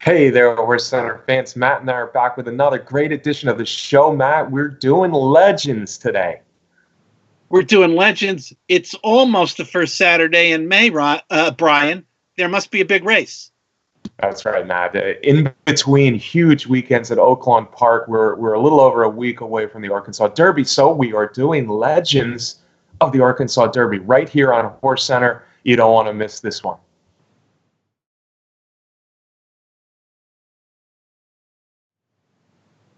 Hey there, HorseCenter fans. Matt and I are back with another great edition of the show. Matt, we're doing Legends today. We're doing Legends. It's almost the first Saturday in May, Brian. There must be a big race. That's right, Matt. In between huge weekends at Oaklawn Park, we're a little over a week away from the Arkansas Derby, so we are doing Legends of the Arkansas Derby right here on HorseCenter. You don't want to miss this one.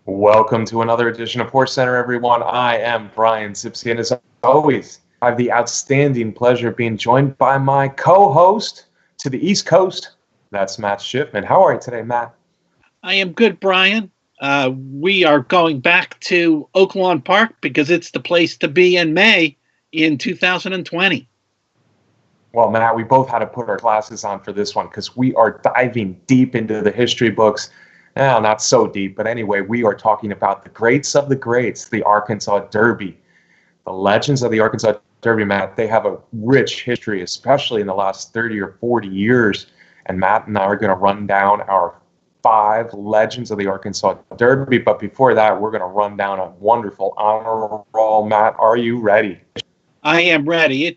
Welcome to another edition of HorseCenter, everyone. I am Brian Zipsy, and as always, I have the outstanding pleasure of being joined by my co-host to the East Coast. That's Matt Schiffman. How are you today, Matt? I am good, Brian. We are going back to Oaklawn Park because it's the place to be in May in 2020. Well, Matt, we both had to put our glasses on for this one because we are diving deep into the history books. Well, not so deep, but anyway, we are talking about the greats of the greats, the Arkansas Derby. The legends of the Arkansas Derby, Matt, they have a rich history, especially in the last 30 or 40 years. And Matt and I are going to run down our 5 legends of the Arkansas Derby. But before that, we're going to run down a wonderful honor roll. Matt, are you ready? I am ready.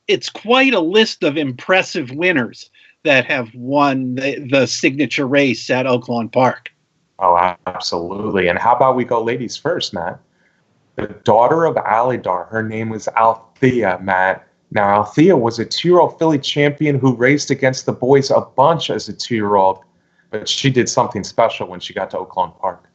It's quite a list of impressive winners that have won the signature race at Oaklawn Park. Oh, absolutely. And how about we go ladies first, Matt? The daughter of Alidar, her name was Althea, Matt. Now, Althea was a 2-year-old filly champion who raced against the boys a bunch as a 2-year-old, but she did something special when she got to Oaklawn Park.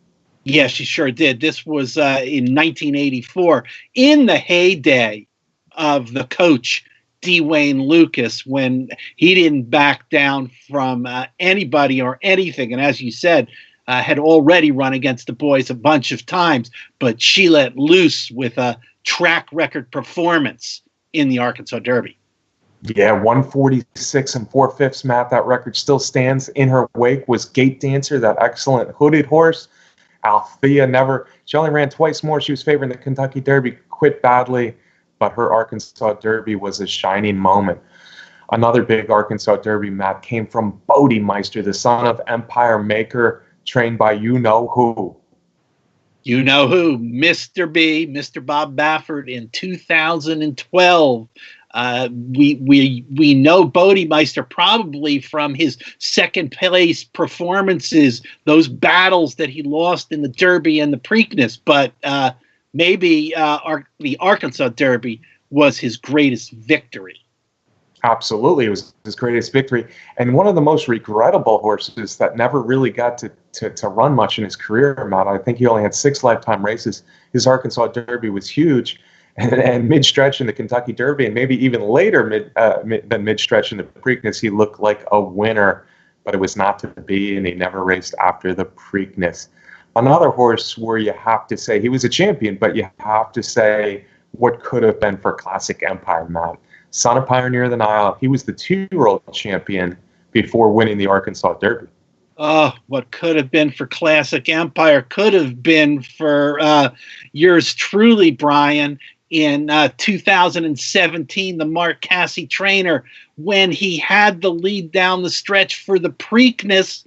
Yeah, she sure did. This was in 1984, in the heyday of the coach, D. Wayne Lucas, when he didn't back down from anybody or anything. And as you said, had already run against the boys a bunch of times, but she let loose with a track record performance in the Arkansas Derby. Yeah, 146 and 4/5, Matt. That record still stands. In her wake was Gate Dancer, that excellent hooded horse. Althea she only ran twice more. She was favored in the Kentucky Derby, quit badly, but her Arkansas Derby was a shining moment. Another big Arkansas Derby, Matt, came from Bodemeister, the son of Empire Maker, trained by you-know-who. You know who? Mr. B, Mr. Bob Baffert in 2012. We know Bodemeister probably from his second place performances, those battles that he lost in the Derby and the Preakness, but maybe the Arkansas Derby was his greatest victory. Absolutely, it was his greatest victory, and one of the most regrettable horses that never really got to run much in his career, Matt. I think he only had 6 lifetime races. His Arkansas Derby was huge, and mid-stretch in the Kentucky Derby, and maybe even later than mid-stretch in the Preakness, he looked like a winner, but it was not to be, and he never raced after the Preakness. Another horse where you have to say he was a champion, but you have to say what could have been for Classic Empire, Matt. Son of Pioneer of the Nile, he was the 2-year-old champion before winning the Arkansas Derby. Oh, what could have been for Classic Empire could have been for yours truly, Brian, in 2017, the Mark Casse trainer, when he had the lead down the stretch for the Preakness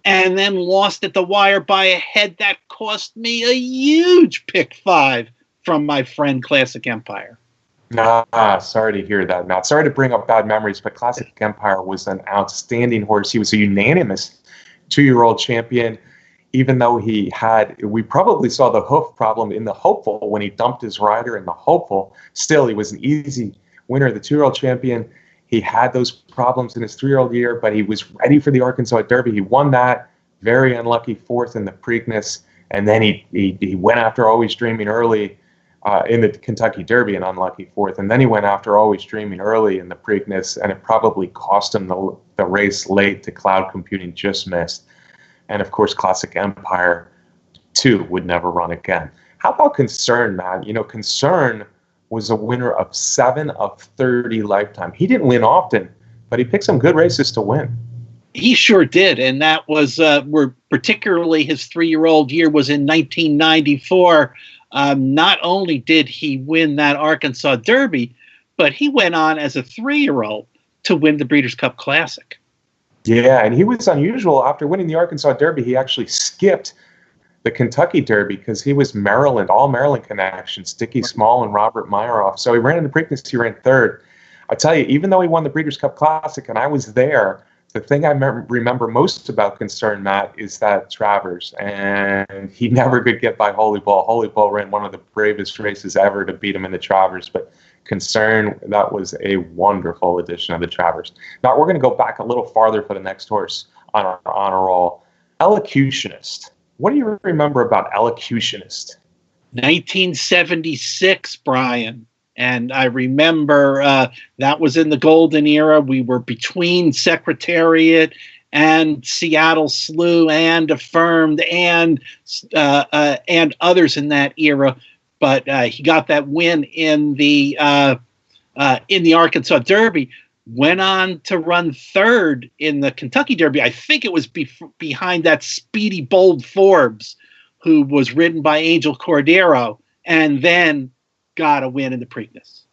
and then lost at the wire by a head that cost me a huge pick 5 from my friend Classic Empire. Sorry to hear that, Matt. Sorry to bring up bad memories, but Classic Empire was an outstanding horse. He was a unanimous 2-year-old champion, even though we probably saw the hoof problem in the Hopeful when he dumped his rider in the Hopeful. Still, he was an easy winner of the 2-year-old champion. He had those problems in his 3-year-old year, but he was ready for the Arkansas Derby. He won that, very unlucky 4th in the Preakness, and then he went after Always Dreaming early in the Kentucky Derby, an unlucky 4th, and then he went after Always Dreaming early in the Preakness, and it probably cost him the race late to Cloud Computing, just missed. And of course, Classic Empire 2 would never run again. How about Concern, Matt? You know, Concern was a winner of 7 of 30 lifetime. He didn't win often, but he picked some good races to win. He sure did, and that was where particularly his 3-year-old year was in 1994. Not only did he win that Arkansas Derby, but he went on as a 3-year-old to win the Breeders' Cup Classic. Yeah, and he was unusual. After winning the Arkansas Derby, he actually skipped the Kentucky Derby because he was Maryland, all Maryland connections, Dickie Small and Robert Myeroff. So he ran in the Preakness, he ran third. I tell you, even though he won the Breeders' Cup Classic and I was there, the thing I remember most about Concern, Matt, is that Travers. And he never could get by Holy Ball. Holy Ball ran one of the bravest races ever to beat him in the Travers. But Concern, that was a wonderful edition of the Travers. Now, we're going to go back a little farther for the next horse on our honor roll. Elocutionist. What do you remember about Elocutionist? 1976, Brian. And I remember that was in the golden era. We were between Secretariat and Seattle Slew and Affirmed and others in that era. But he got that win in the Arkansas Derby. Went on to run third in the Kentucky Derby. I think it was behind that speedy, bold Forbes, who was ridden by Angel Cordero, and then got a win in the Preakness.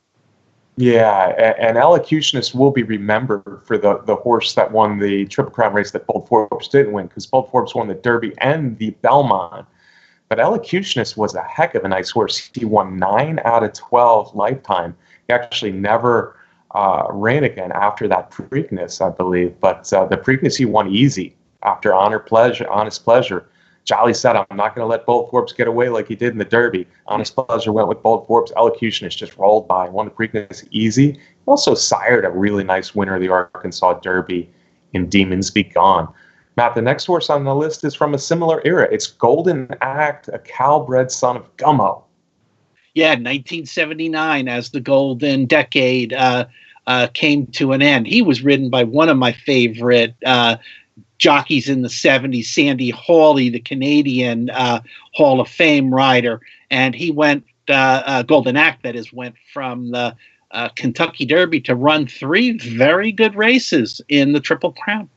Yeah, and Elocutionist will be remembered for the horse that won the Triple Crown race that Bold Forbes didn't win, because Bold Forbes won the Derby and the Belmont. But Elocutionist was a heck of a nice horse. He won 9 out of 12 lifetime. He actually never ran again after that Preakness, I believe. But the Preakness he won easy after Honest Pleasure. Jolly said, I'm not going to let Bold Forbes get away like he did in the Derby. Honest Pleasure went with Bold Forbes. Elocutionist just rolled by. Won the Preakness easy. He also sired a really nice winner of the Arkansas Derby in Demons Be Gone. Matt, the next horse on the list is from a similar era. It's Golden Act, a Cal-bred son of Gummo. Yeah, 1979, as the golden decade came to an end. He was ridden by one of my favorite jockeys in the 70s, Sandy Hawley, the Canadian Hall of Fame rider. And he went, Golden Act, that is, went from the Kentucky Derby to run 3 very good races in the Triple Crown.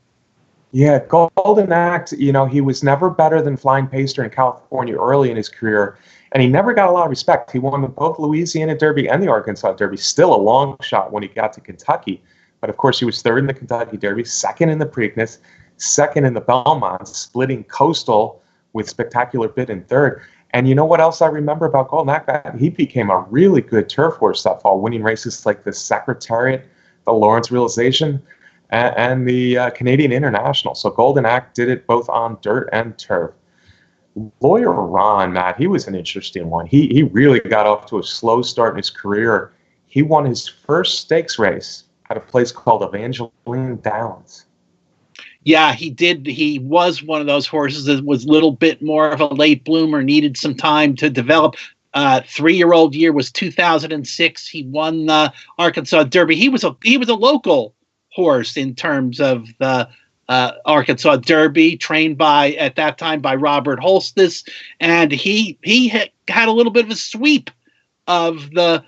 Yeah, Golden Act, he was never better than Flying Pacer in California early in his career, and he never got a lot of respect. He won both Louisiana Derby and the Arkansas Derby, still a long shot when he got to Kentucky. But, of course, he was third in the Kentucky Derby, second in the Preakness, second in the Belmont, splitting Coastal with Spectacular Bit in third. And you know what else I remember about Golden Act? He became a really good turf horse that fall, winning races like the Secretariat, the Lawrence Realization, and the Canadian International. So Golden Act did it both on dirt and turf. Lawyer Ron, Matt, he was an interesting one. He really got off to a slow start in his career. He won his first stakes race at a place called Evangeline Downs. Yeah, he did. He was one of those horses that was a little bit more of a late bloomer, needed some time to develop. 3-year-old year was 2006. He won the Arkansas Derby. He was a local horse in terms of the Arkansas Derby, trained at that time by Robert Holstis, and he had a little bit of a sweep of the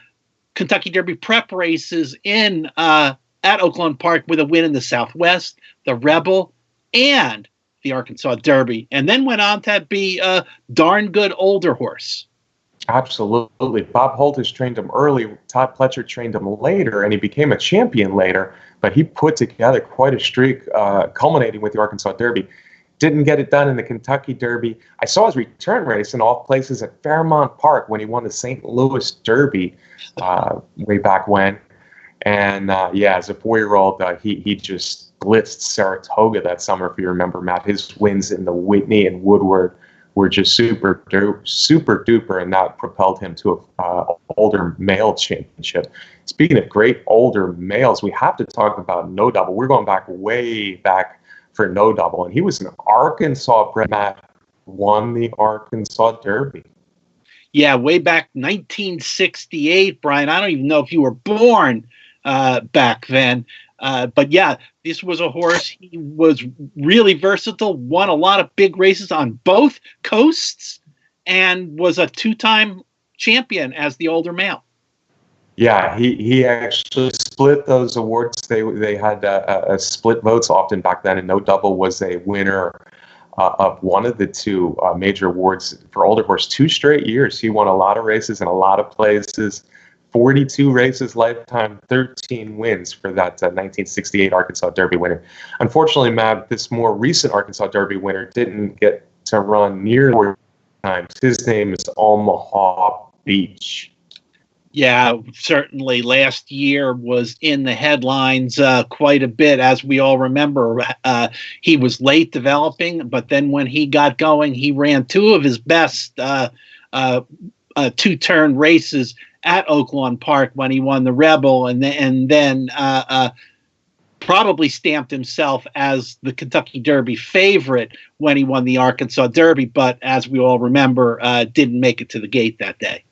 Kentucky Derby prep races at Oakland Park with a win in the Southwest, the Rebel, and the Arkansas Derby, and then went on to be a darn good older horse. Absolutely. Bob Holtis trained him early. Todd Pletcher trained him later, and he became a champion later. But he put together quite a streak, culminating with the Arkansas Derby. Didn't get it done in the Kentucky Derby. I saw his return race in all places at Fairmount Park when he won the St. Louis Derby way back when. And as a 4-year-old, he just blitzed Saratoga that summer, if you remember, Matt. His wins in the Whitney and Woodward were just super duper, and that propelled him to an older male championship. Speaking of great older males, we have to talk about No Double. We're going way back for No Double, and he was an Arkansas bred. Matt, won the Arkansas Derby. Yeah, way back 1968, Brian. I don't even know if you were born back then. But yeah, this was a horse. He was really versatile, won a lot of big races on both coasts, and was a 2-time champion as the older male. Yeah, he actually split those awards. They had split votes often back then, and No Double was a winner of one of the 2 major awards for older horse 2 straight years. He won a lot of races in a lot of places. 42 races lifetime, 13 wins for that 1968 Arkansas Derby winner. Unfortunately, Matt, this more recent Arkansas Derby winner didn't get to run near 4 times. His name is Omaha Beach. Yeah, certainly. Last year was in the headlines quite a bit, as we all remember. He was late developing, but then when he got going, he ran two of his best two-turn races at Oaklawn Park when he won the Rebel, and then probably stamped himself as the Kentucky Derby favorite when he won the Arkansas Derby, but as we all remember, didn't make it to the gate that day.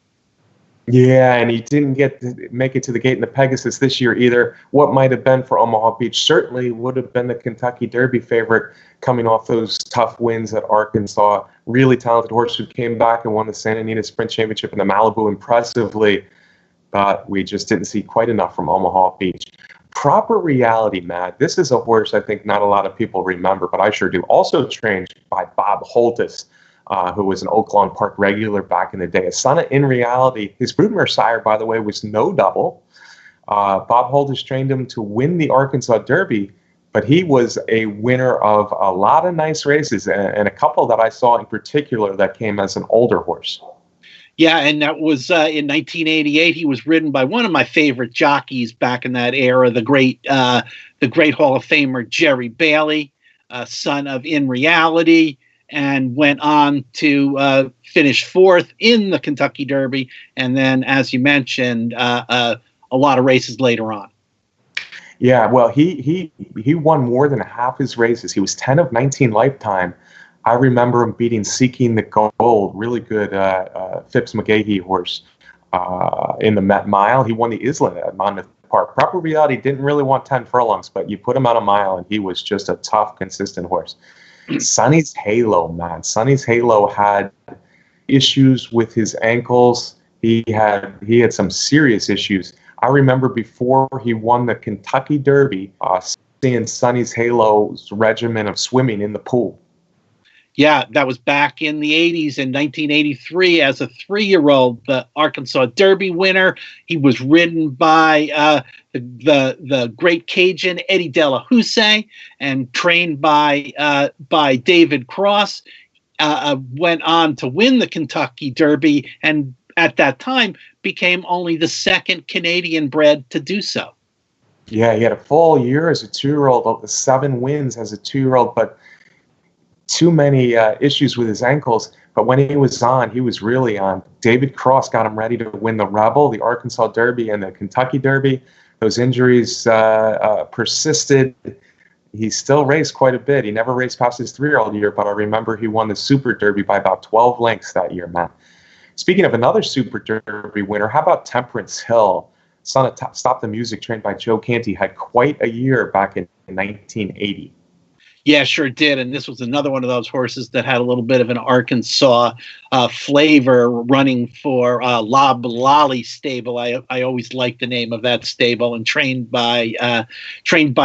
Yeah, and he didn't get to make it to the gate in the Pegasus this year either. What might have been for Omaha Beach certainly would have been the Kentucky Derby favorite coming off those tough wins at Arkansas. Really talented horse who came back and won the Santa Anita Sprint Championship in the Malibu impressively, but we just didn't see quite enough from Omaha Beach. Proper Reality, Matt. This is a horse I think not a lot of people remember, but I sure do. Also trained by Bob Holtis, who was an Oaklawn Park regular back in the day. A son of In Reality. His broodmare sire, by the way, was No Double. Bob Holtis trained him to win the Arkansas Derby, but he was a winner of a lot of nice races, and a couple that I saw in particular that came as an older horse. Yeah, and that was in 1988. He was ridden by one of my favorite jockeys back in that era, the great Hall of Famer Jerry Bailey, son of In Reality, and went on to finish fourth in the Kentucky Derby, and then, as you mentioned, a lot of races later on. Yeah, well, he won more than half his races. He was 10 of 19 lifetime. I remember him beating Seeking the Gold, really good Phipps McGahee horse in the Met Mile. He won the Island at Monmouth Park. Proper Reality didn't really want 10 furlongs, but you put him on a mile, and he was just a tough, consistent horse. Sonny's Halo, man. Sonny's Halo had issues with his ankles. He had some serious issues. I remember before he won the Kentucky Derby, seeing Sonny's Halo's regimen of swimming in the pool. Yeah, that was back in the 80s. In 1983, as a 3-year-old, the Arkansas Derby winner. He was ridden by the great Cajun Eddie De La Houssaye and trained by David Cross. Went on to win the Kentucky Derby, and at that time became only the second Canadian bred to do so. Yeah, he had a full year as a 2-year-old, 7 wins as a 2-year-old, but too many issues with his ankles. But when he was on, he was really on. David Cross got him ready to win the Rebel, the Arkansas Derby, and the Kentucky Derby. Those injuries persisted. He still raced quite a bit. He never raced past his 3-year-old year, but I remember he won the Super Derby by about 12 lengths that year, Matt. Speaking of another Super Derby winner, how about Temperance Hill? Son of Stop the Music, trained by Joe Canty, had quite a year back in 1980. Yeah, sure did. And this was another one of those horses that had a little bit of an Arkansas flavor, running for Lob Lolly stable. I always liked the name of that stable, and trained by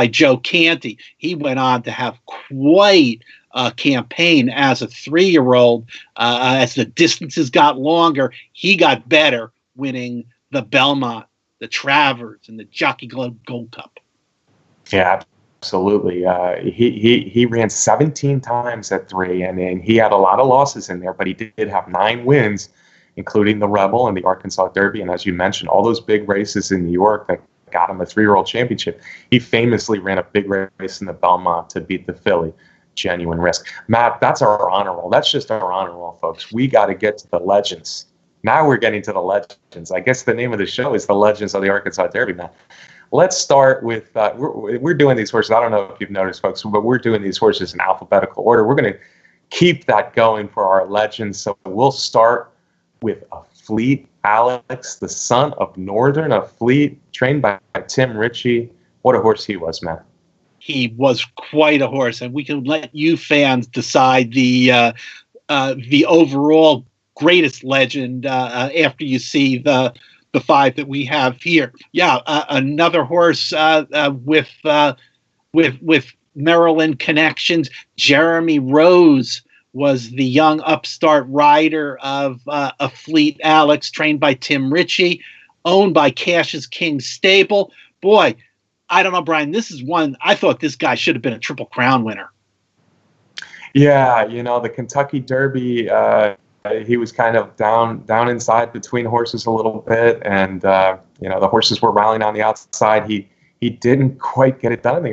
Joe Canty. He went on to have quite a campaign as a 3-year-old. As the distances got longer, he got better, winning the Belmont, the Travers, and the Jockey Club Gold Cup. Yeah, absolutely. He ran 17 times at 3, and he had a lot of losses in there, but he did have 9 wins, including the Rebel and the Arkansas Derby. And as you mentioned, all those big races in New York that got him a 3-year-old championship. He famously ran a big race in the Belmont to beat the filly, Genuine Risk. Matt, that's our honor roll. That's just our honor roll, folks. We got to get to the legends. Now we're getting to the legends. I guess the name of the show is The Legends of the Arkansas Derby, Matt. Let's start with, we're doing these horses. I don't know if you've noticed, folks, but we're doing these horses in alphabetical order. We're going to keep that going for our legends. So we'll start with a Fleet Alex, the son of Northern, a Fleet, trained by Tim Ritchie. What a horse he was, man. He was quite a horse, and we can let you fans decide the overall greatest legend after you see the 5 that we have here. Yeah, another horse with Maryland connections. Jeremy Rose was the young upstart rider of a Fleet Alex, trained by Tim Ritchie. owned by Cash's King Stable. Boy, I don't know, Brian. This is one I thought this guy should have been a Triple Crown winner. Yeah, the Kentucky Derby, he was kind of down inside between horses a little bit, and the horses were rallying on the outside. He didn't quite get it done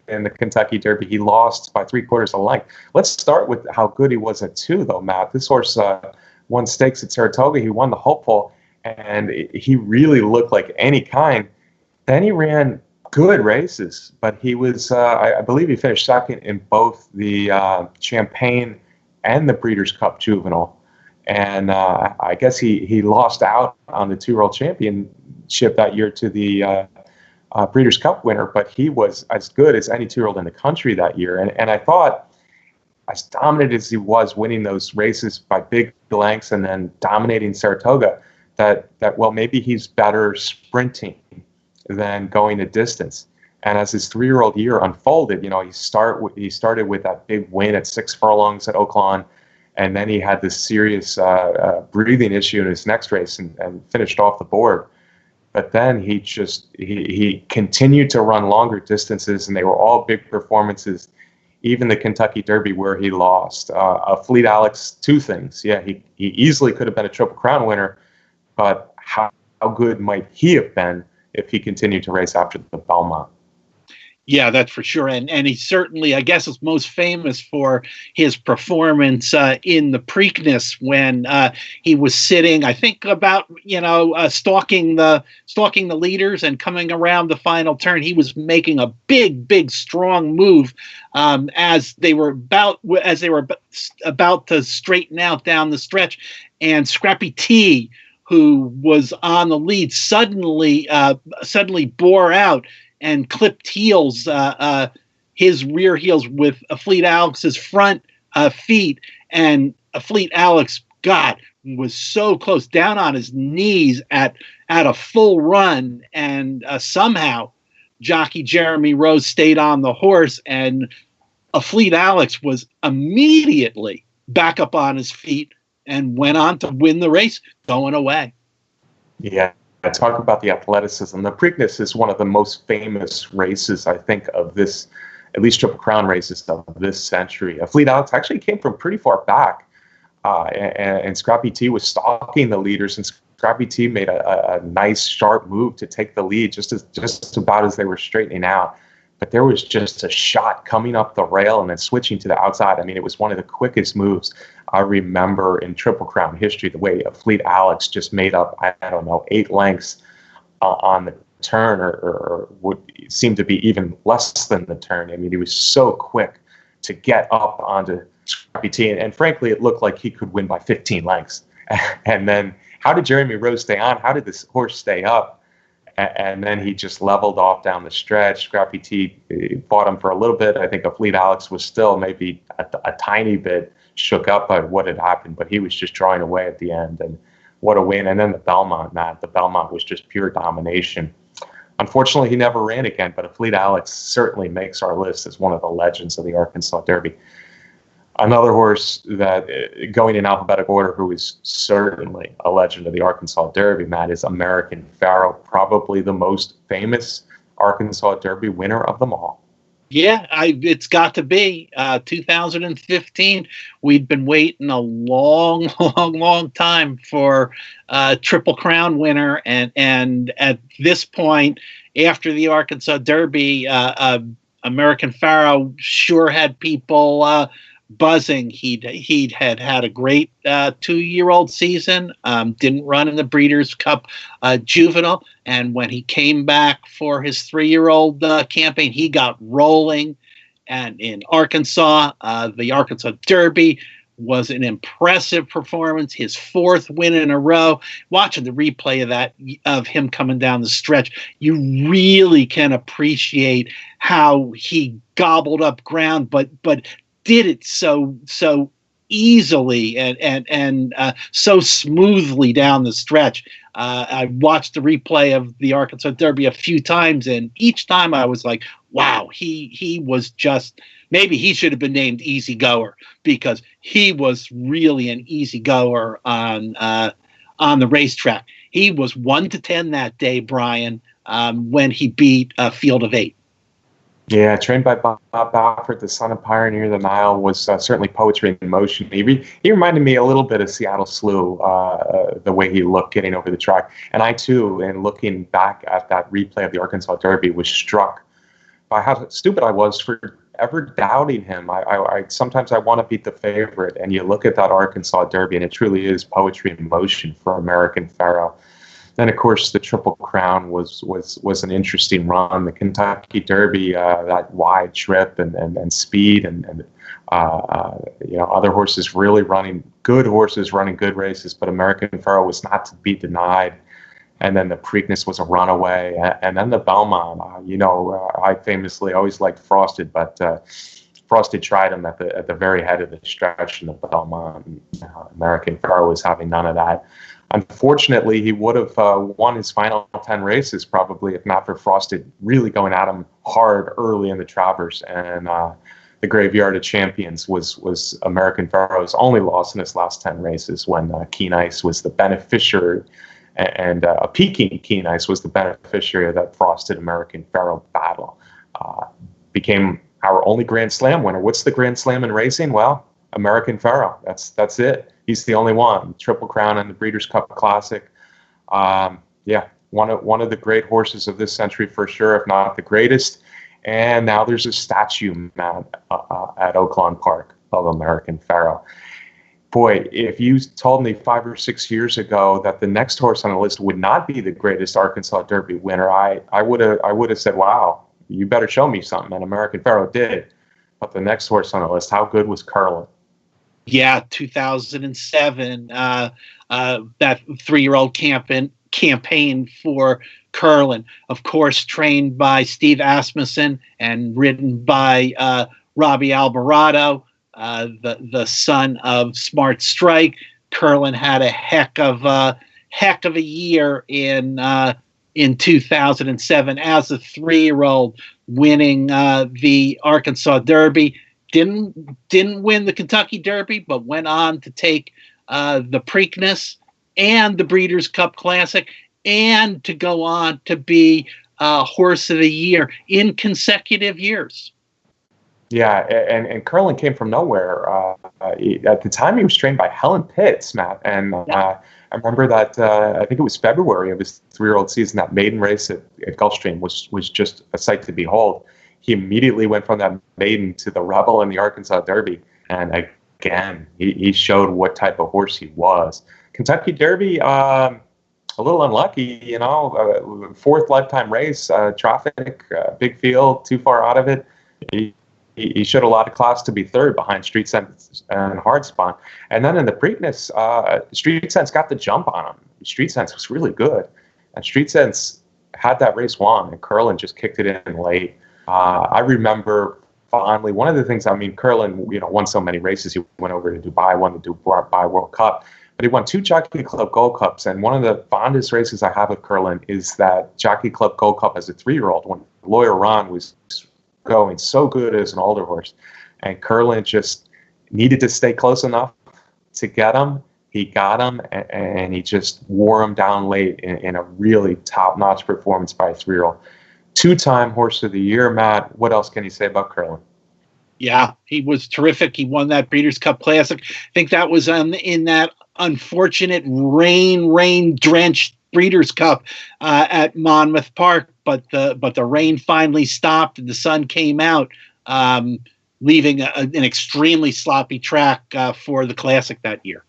in the Kentucky Derby. He lost by 3/4 of a length. Let's start with how good he was at 2, though, Matt. This horse won stakes at Saratoga. He won the Hopeful, and he really looked like any kind. Then he ran good races, but he was, I believe he finished second in both the Champagne and the Breeders' Cup Juvenile. And I guess he lost out on the 2-year-old championship that year to the Breeders' Cup winner, but he was as good as any 2-year-old in the country that year. And I thought, as dominant as he was winning those races by big lengths and then dominating Saratoga, that well, maybe he's better sprinting than going a distance. And as his 3-year-old year unfolded, he started with that big win at 6 furlongs at Oaklawn, and then he had this serious breathing issue in his next race and finished off the board. But then he continued to run longer distances, and they were all big performances. Even the Kentucky Derby where he lost. Fleet Alex, 2 things. Yeah, he easily could have been a Triple Crown winner, but how good might he have been if he continued to race after the Belmont? Yeah, that's for sure. And he certainly, I guess, is most famous for his performance in the Preakness when he was sitting, I think, about, stalking the leaders and coming around the final turn. He was making a big, strong move as they were about to straighten out down the stretch. And Scrappy T, who was on the lead, suddenly bore out and clipped heels, his rear heels with Fleet Alex's front feet. And Fleet Alex, God, was so close, down on his knees at a full run. And somehow jockey Jeremy Rose stayed on the horse, and Fleet Alex was immediately back up on his feet and went on to win the race, going away. Yeah. Talk about the athleticism. The Preakness is one of the most famous races, I think, of this, at least Triple Crown races of this century. Fleet Alex actually came from pretty far back, and Scrappy T was stalking the leaders, and Scrappy T made a nice, sharp move to take the lead just about as they were straightening out. But there was just a shot coming up the rail and then switching to the outside. I mean, it was one of the quickest moves I remember in Triple Crown history, the way Fleet Alex just made up, I don't know, 8 lengths on the turn, or would seem to be even less than the turn. I mean, he was so quick to get up onto Scrappy T. And frankly, it looked like he could win by 15 lengths. And then how did Jeremy Rose stay on? How did this horse stay up? And then he just leveled off down the stretch. Scrappy T fought him for a little bit. I think Fleet Alex was still maybe a tiny bit shook up by what had happened, but he was just drawing away at the end. And what a win. And then the Belmont, Matt. The Belmont was just pure domination. Unfortunately, he never ran again, but Fleet Alex certainly makes our list as one of the legends of the Arkansas Derby. Another horse that, going in alphabetical order, who is certainly a legend of the Arkansas Derby, Matt, is American Pharoah, probably the most famous Arkansas Derby winner of them all. Yeah, it's got to be 2015. We'd been waiting a long time for a Triple Crown winner, and at this point, after the Arkansas Derby, American Pharoah sure had people buzzing. He'd had a great 2-year-old season, didn't run in the Breeders' Cup Juvenile, and when he came back for his 3-year-old campaign, he got rolling. And in Arkansas, the Arkansas Derby was an impressive performance, his 4th win in a row. Watching the replay of him coming down the stretch, you really can appreciate how he gobbled up ground, but did it so easily and so smoothly down the stretch. I watched the replay of the Arkansas Derby a few times, and each time I was like, wow, he was just, maybe he should have been named Easy Goer, because he was really an easy goer on the racetrack. He was 1-10 that day, Brian, when he beat Field of Eight. Yeah, trained by Bob Baffert, the son of Pioneer of the Nile, was certainly poetry in motion. He reminded me a little bit of Seattle Slew, the way he looked getting over the track. And I, too, in looking back at that replay of the Arkansas Derby, was struck by how stupid I was for ever doubting him. I sometimes I want to beat the favorite, and you look at that Arkansas Derby, and it truly is poetry in motion for American Pharoah. Then, of course, the Triple Crown was an interesting run. The Kentucky Derby, that wide trip and speed and other horses really running good races, but American Pharoah was not to be denied. And then the Preakness was a runaway, and then the Belmont. I famously always liked Frosted, but Frosted tried him at the very head of the stretch in the Belmont. American Pharoah was having none of that. Unfortunately, he would have won his final 10 races probably if not for Frosted really going at him hard early in the Travers. And the Graveyard of Champions was American Pharoah's only loss in his last 10 races, when Keen Ice was the beneficiary, and a peaking Keen Ice was the beneficiary of that Frosted American Pharoah battle. Became our only Grand Slam winner. What's the Grand Slam in racing? Well, American Pharoah. That's it. He's the only one. Triple Crown and the Breeders' Cup Classic. One of the great horses of this century for sure, if not the greatest. And now there's a statue, Matt, at Oaklawn Park of American Pharoah. Boy, if you told me 5 or 6 years ago that the next horse on the list would not be the greatest Arkansas Derby winner, I would have said, "Wow, you better show me something." And American Pharoah did. But the next horse on the list, how good was Curlin? Yeah, 2007. That 3-year-old campaign for Curlin, of course, trained by Steve Asmussen and ridden by Robbie Alvarado, the son of Smart Strike. Curlin had a heck of a year in 2007 as a 3-year-old, winning the Arkansas Derby. Didn't win the Kentucky Derby, but went on to take the Preakness and the Breeders' Cup Classic, and to go on to be Horse of the Year in consecutive years. Yeah, and Curlin came from nowhere. At the time, he was trained by Helen Pitts, Matt, and I remember that I think it was February of his 3-year-old season. That maiden race at Gulfstream was just a sight to behold. He immediately went from that maiden to the Rebel and the Arkansas Derby, and again, he showed what type of horse he was. Kentucky Derby, a little unlucky, 4th lifetime race, traffic, big field, too far out of it. He showed a lot of class to be 3rd behind Street Sense and Hard Spawn. And then in the Preakness, Street Sense got the jump on him. Street Sense was really good, and Street Sense had that race won, and Curlin just kicked it in late. I remember fondly, one of the things, Curlin, won so many races. He went over to Dubai, won the Dubai World Cup, but he won 2 Jockey Club Gold Cups. And one of the fondest races I have with Curlin is that Jockey Club Gold Cup as a 3-year-old, when Lawyer Ron was going so good as an older horse. And Curlin just needed to stay close enough to get him. He got him, and he just wore him down late in a really top-notch performance by a 3-year-old. 2-time Horse of the Year, Matt. What else can you say about Curlin? Yeah, he was terrific. He won that Breeders' Cup Classic. I think that was in that unfortunate rain-drenched Breeders' Cup at Monmouth Park, but the rain finally stopped and the sun came out, leaving an extremely sloppy track for the Classic that year.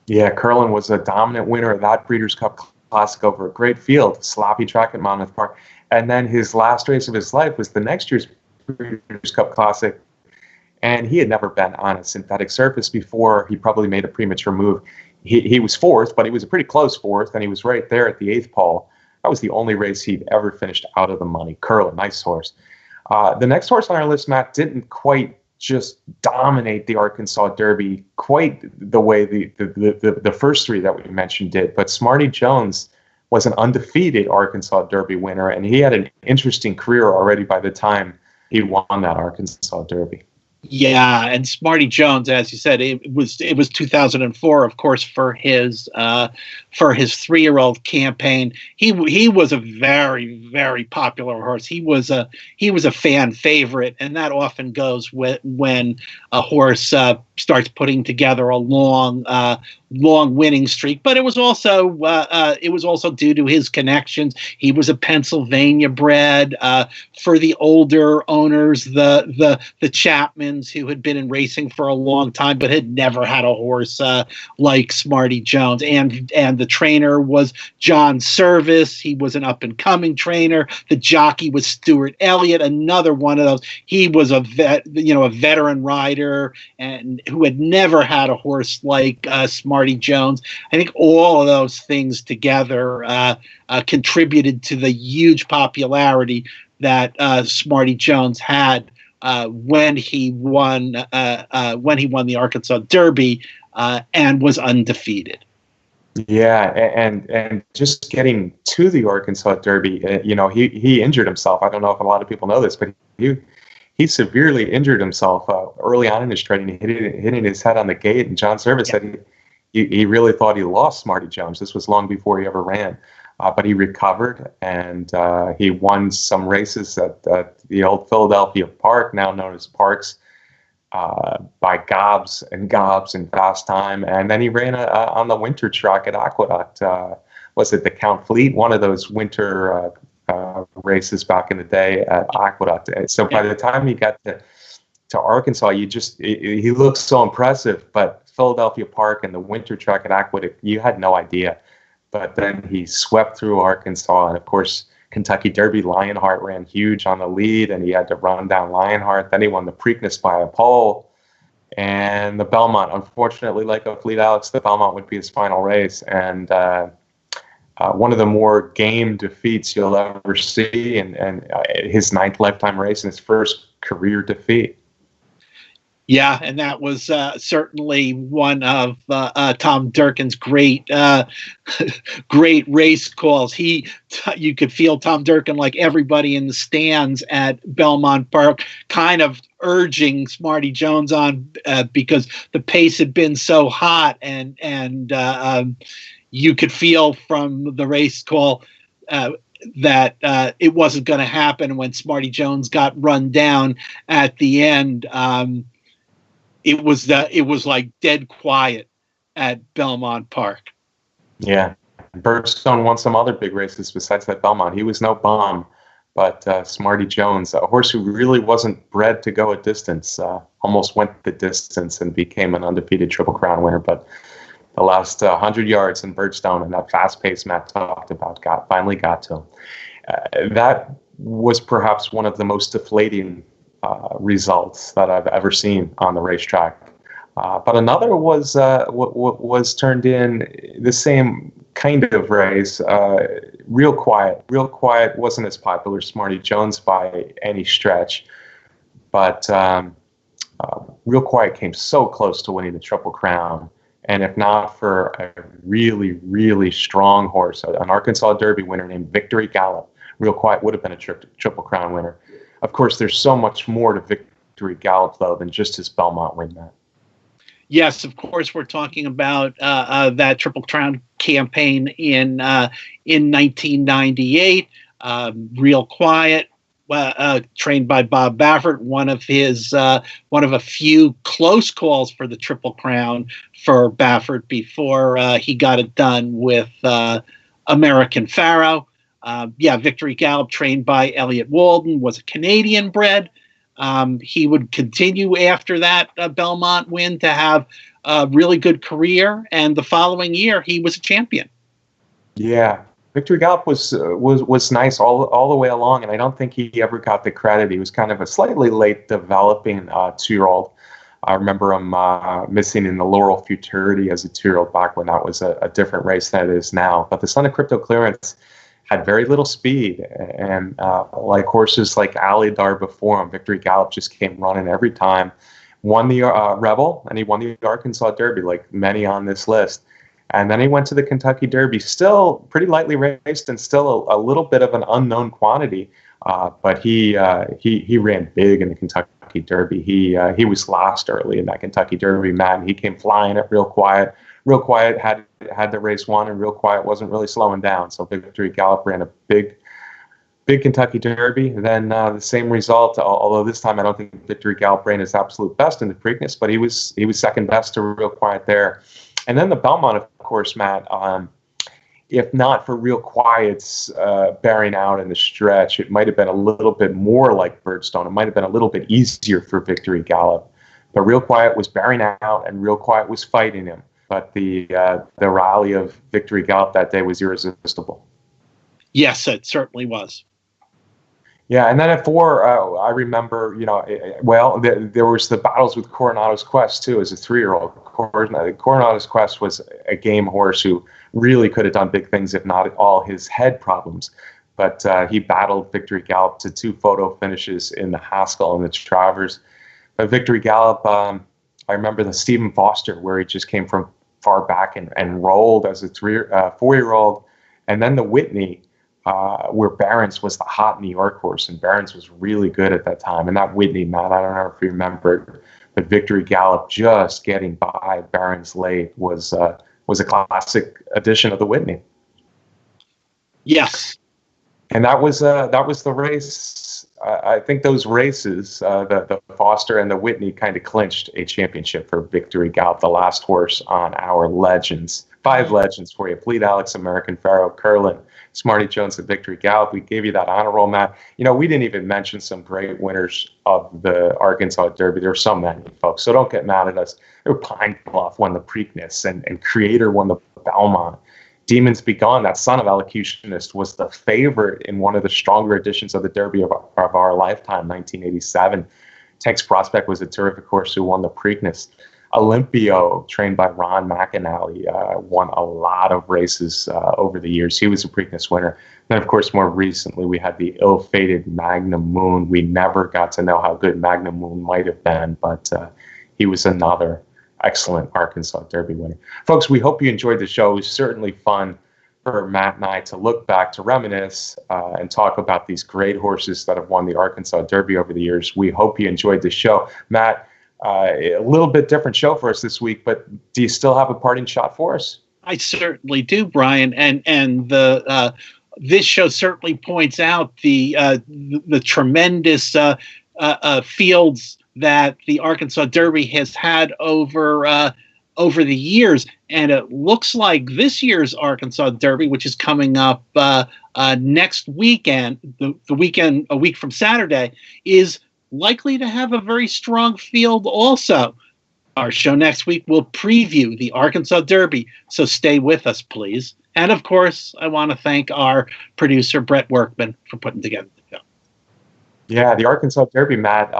Yeah, Curlin was a dominant winner of that Breeders' Cup Classic over a great field, sloppy track at Monmouth Park. And then his last race of his life was the next year's Breeders' Cup Classic. And he had never been on a synthetic surface before. He probably made a premature move. He was 4th, but he was a pretty close 4th, and he was right there at the 8th pole. That was the only race he'd ever finished out of the money. Curlin, nice horse. The next horse on our list, Matt, didn't quite just dominate the Arkansas Derby quite the way the first 3 that we mentioned did, but Smarty Jones was an undefeated Arkansas Derby winner, and he had an interesting career already by the time he won that Arkansas Derby. Yeah, and Smarty Jones, as you said, it was 2004, of course, for his 3-year-old campaign. He was a very, very popular horse. He was a fan favorite, and that often goes when a horse starts putting together a long winning streak. But it was also due to his connections. He was a Pennsylvania bred. For the older owners, the Chapmans, who had been in racing for a long time but had never had a horse like Smarty Jones, and the trainer was John Service. He was an up and coming trainer. The jockey was Stuart Elliott, another one of those. He was a veteran rider and who had never had a horse like Smarty Jones. I think all of those things together contributed to the huge popularity that Smarty Jones had when he won the Arkansas Derby and was undefeated. Yeah, and just getting to the Arkansas Derby, he injured himself. I don't know if a lot of people know this, but he severely injured himself early on in his training, hitting his head on the gate. And John Service said he really thought he lost Smarty Jones. This was long before he ever ran. But he recovered, and he won some races at the old Philadelphia Park, now known as Parks, by gobs and fast time. And then he ran on the winter track at Aqueduct. Was it the Count Fleet? One of those winter races back in the day at Aqueduct. So by the time he got to Arkansas, he looked so impressive. But Philadelphia Park and the winter track at Aqueduct, you had no idea. But then he swept through Arkansas, and of course, Kentucky Derby, Lionheart ran huge on the lead, and he had to run down Lionheart. Then he won the Preakness by a pole, and the Belmont. Unfortunately, like a Fleet Alex, the Belmont would be his final race, and one of the more game defeats you'll ever see, and his 9th lifetime race and his first career defeat. Yeah, and that was certainly one of Tom Durkin's great race calls. You could feel Tom Durkin, like everybody in the stands at Belmont Park, kind of urging Smarty Jones on because the pace had been so hot, and you could feel from the race call that it wasn't going to happen. When Smarty Jones got run down at the end, it was like dead quiet at Belmont Park. Yeah, Birdstone won some other big races besides that Belmont. He was no bomb, but Smarty Jones, a horse who really wasn't bred to go a distance, almost went the distance and became an undefeated Triple Crown winner. But the last 100 yards in Birdstone and that fast pace Matt talked about finally got to him. That was perhaps one of the most deflating results that I've ever seen on the racetrack. But another was turned in the same kind of race. Real Quiet. Real Quiet wasn't as popular as Smarty Jones by any stretch, but Real Quiet came so close to winning the Triple Crown. And if not for a really, really strong horse, an Arkansas Derby winner named Victory Gallop, Real Quiet would have been a Triple Crown winner. Of course, there's so much more to Victory Gallop, though, than just his Belmont win, Matt. Yes, of course, we're talking about that Triple Crown campaign in 1998. Real Quiet, trained by Bob Baffert, one of a few close calls for the Triple Crown for Baffert before he got it done with American Pharaoh. Victory Gallop, trained by Elliott Walden, was a Canadian bred. He would continue after that Belmont win to have a really good career, and the following year he was a champion. Yeah, Victory Gallop was nice all the way along, and I don't think he ever got the credit. He was kind of a slightly late developing 2-year-old. I remember him missing in the Laurel Futurity as a 2-year-old back when that was a different race than it is now. But the Son of Crypto Clearance had very little speed, and like horses like Alidar before him, Victory Gallop just came running every time. Won the Rebel, and he won the Arkansas Derby, like many on this list. And then he went to the Kentucky Derby, still pretty lightly raced and still a little bit of an unknown quantity. But he ran big in the Kentucky Derby. He was last early in that Kentucky Derby, Matt, and he came flying at real quiet. Real Quiet had the race won, and Real Quiet wasn't really slowing down. So Victory Gallop ran a big Kentucky Derby. And then the same result, although this time I don't think Victory Gallop ran his absolute best in the Preakness, but he was second best to Real Quiet there. And then the Belmont, of course, Matt. If not for Real Quiet's bearing out in the stretch, it might have been a little bit more like Birdstone. It might have been a little bit easier for Victory Gallop. But Real Quiet was bearing out, and Real Quiet was fighting him. But the rally of Victory Gallop that day was irresistible. Yes, it certainly was. Yeah, and then at 4, I remember, there was the battles with Coronado's Quest, too, as a 3-year-old. Coronado's Quest was a game horse who really could have done big things if not all his head problems. But he battled Victory Gallop to 2 photo finishes in the Haskell and the Travers. But Victory Gallop, I remember the Stephen Foster, where he just came from far back and rolled as a 4-year-old. And then the Whitney, where Barron's was the hot New York horse, and Barron's was really good at that time. And that Whitney, Matt, I don't know if you remember, but Victory Gallop just getting by Barron's late was a classic edition of the Whitney. Yes. And that was the race. I think those races, the Foster and the Whitney, kind of clinched a championship for Victory Gallop, the last horse on our legends. 5 legends for you: Fleet Alex, American Pharaoh, Curlin, Smarty Jones, and Victory Gallop. We gave you that honor roll, Matt. We didn't even mention some great winners of the Arkansas Derby. There were so many, folks, so don't get mad at us. Pine Bluff won the Preakness, and Creator won the Belmont. Demons Be Gone, that son of Elocutionist, was the favorite in one of the stronger editions of the Derby of our lifetime, 1987. Tex Prospect was a terrific horse who won the Preakness. Olympio, trained by Ron McAnally, won a lot of races over the years. He was a Preakness winner. Then, of course, more recently, we had the ill-fated Magnum Moon. We never got to know how good Magnum Moon might have been, but he was another excellent Arkansas Derby winner. Folks, we hope you enjoyed the show. It was certainly fun for Matt and I to look back, to reminisce, and talk about these great horses that have won the Arkansas Derby over the years. We hope you enjoyed the show. Matt, a little bit different show for us this week, but do you still have a parting shot for us? I certainly do, Brian. And the this show certainly points out the tremendous fields that the Arkansas Derby has had over the years. And it looks like this year's Arkansas Derby, which is coming up next weekend, the weekend, a week from Saturday, is likely to have a very strong field also. Our show next week will preview the Arkansas Derby, so stay with us, please. And, of course, I want to thank our producer, Brett Workman, for putting together the show. Yeah, the Arkansas Derby, Matt,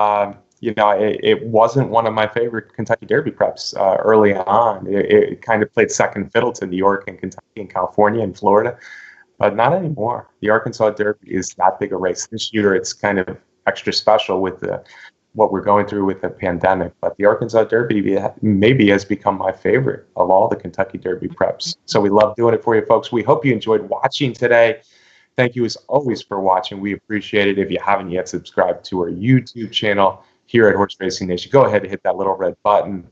it wasn't one of my favorite Kentucky Derby preps early on. It kind of played second fiddle to New York and Kentucky and California and Florida, but not anymore. The Arkansas Derby is that big a race. This year it's kind of extra special with what we're going through with the pandemic, but the Arkansas Derby maybe has become my favorite of all the Kentucky Derby preps. So we love doing it for you, folks. We hope you enjoyed watching today. Thank you as always for watching. We appreciate it. If you haven't yet subscribed to our YouTube channel here at Horse Racing Nation, go ahead and hit that little red button.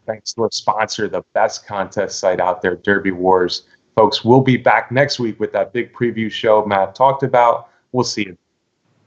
Thanks to our sponsor, the best contest site out there, Derby Wars. Folks, we'll be back next week with that big preview show Matt talked about. We'll see you.